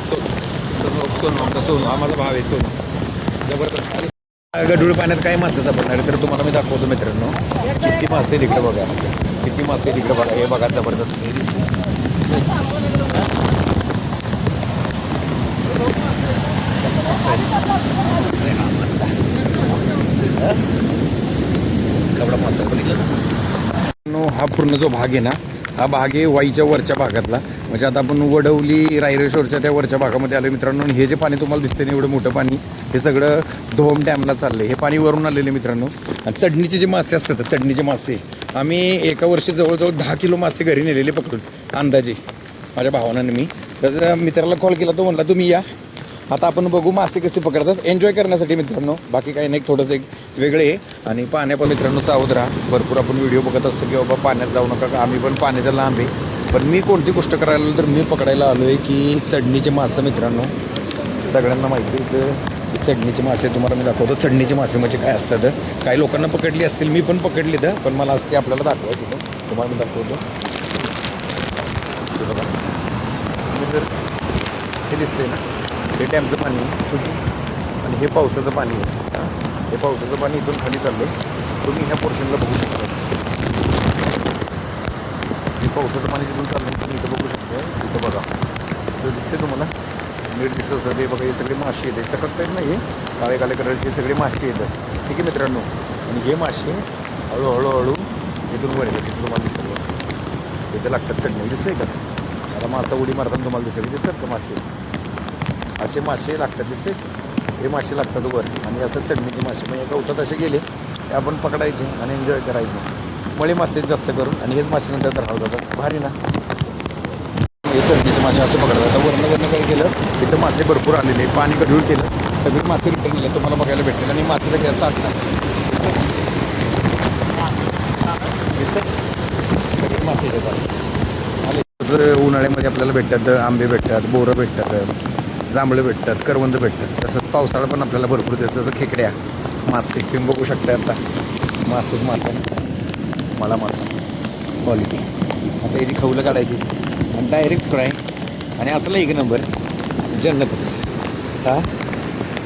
सोनू आमचा सोनू हा माझा भाव आहे सोनू जबरदस्त. गढूळ पाण्यात काय मासे सापडणार आहे तर तुम्हाला मी दाखवतो मित्रांनो. किती मासे तिकडे बघा, किती मासे तिकडे बघा. हे बघा जबरदस्त हे दिसतं. कवडा मासा बघितलं. हा पूर्ण जो भाग आहे ना, हा भाग आहे वाईच्या वरच्या भागातला. म्हणजे आता आपण वडवली रायरेश्वरच्या त्या वरच्या भागामध्ये आलो मित्रांनो. हे जे पाणी तुम्हाला दिसते ना, एवढं मोठं पाणी, हे सगळं धोम डॅमला चाललं. हे पाणी वरून आलेले मित्रांनो. आणि चढणीचे जे मासे असतात, चढणीचे मासे आम्ही एका वर्षी जवळजवळ 10 किलो मासे घरी नेलेले पकडून अंदाजे माझ्या भावानं. मी तर मित्राला कॉल केला, तो म्हणला तुम्ही या, आता आपण बघू मासे कसे पकडतात एन्जॉय करण्यासाठी मित्रांनो. बाकी काही नाही, थोडंसं एक वेगळे आहे. आणि पाण्यापासून मित्रांनो सावध राहा. भरपूर आपण व्हिडिओ बघत असतो की बाबा पाण्यात जाऊ नका, आम्ही पण पाण्याच्या लांब आहे. पण मी कोणती गोष्ट करायला आलो तर मी पकडायला आलो आहे की चढणीचे मासे मित्रांनो. सगळ्यांना माहिती आहे की चढणीचे मासे तुम्हाला मी दाखवतो. चढणीचे मासे म्हणजे काय असतात, काही लोकांना पकडली असतील, मी पण पकडली तर, पण मला असते आपल्याला दाखवायची तिथं तुम्हाला मी दाखवतो. हे बघा, हे दिसते ना, हे डॅमचं पाणी आणि हे पावसाचं पाणी आहे. हे पावसाचं पाणी इथून खाली चाललं आहे. तुम्ही ह्या पोर्शनला बघू शकता. हे पावसाचं पाणी जिथून चाललं आहे तुम्ही इथं बघू शकता. इथं बघा, तर दिसते तुम्हाला नीट दिसत असं. हे बघा, हे सगळे मासे येतात, चकटत नाही, हे काळे काळे कलरचे सगळे मासे येतात. ठीक आहे मित्रांनो. आणि हे मासे हळूहळू इथून वर येतात. तुम्हाला दिसेल बघा, इथं लागतात चढणी. दिसतंय का आता मासा उडी मारताना तुम्हाला दिसेल, दिसतात का मासे, असे मासे लागतात दिसते. हे मासे लागतात वर आणि असं चढणीचे मासे म्हणजे गवतात असे गेले ते आपण पकडायचे आणि एन्जॉय करायचे. मळे मासे जास्त करून आणि हेच मासे नंतर तर जातात. भारी ना. हे चढणीचे मासे असे पकडतात. आता वरनं काय केलं, इथं मासे भरपूर आलेले, पाणी गढूळ केलं, सगळे मासे रिटर्न गेले तुम्हाला बघायला भेटतील. आणि मासे सगळे असं आटतात दिसतात, सगळे मासे येतात आले. तसं उन्हाळ्यामध्ये आपल्याला भेटतात आंबे भेटतात, बोरं भेटतात, जांभळं भेटतात, करवंद भेटतात. तसंच पावसाळा पण आपल्याला भरपूर देतं. जसं खेकड्या मासे तुम्ही बघू शकता. आता मासेच मासे, मला मासा क्वालिटी. आता याची खवलं काढायची आणि डायरेक्ट फ्राय आणि असलं एक नंबर जन्नतच. हा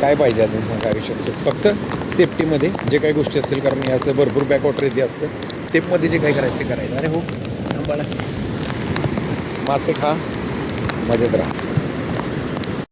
काय पाहिजे अजून सांगा आयुष्यात. फक्त सेफ्टीमध्ये जे काही गोष्टी असतील, कारण हे असं भरपूर बॅकवॉटर इथे असतं. सेफमध्ये जे काही करायचं ते करायचं. अरे हो बाळा, मासे खा, मजेत राहा.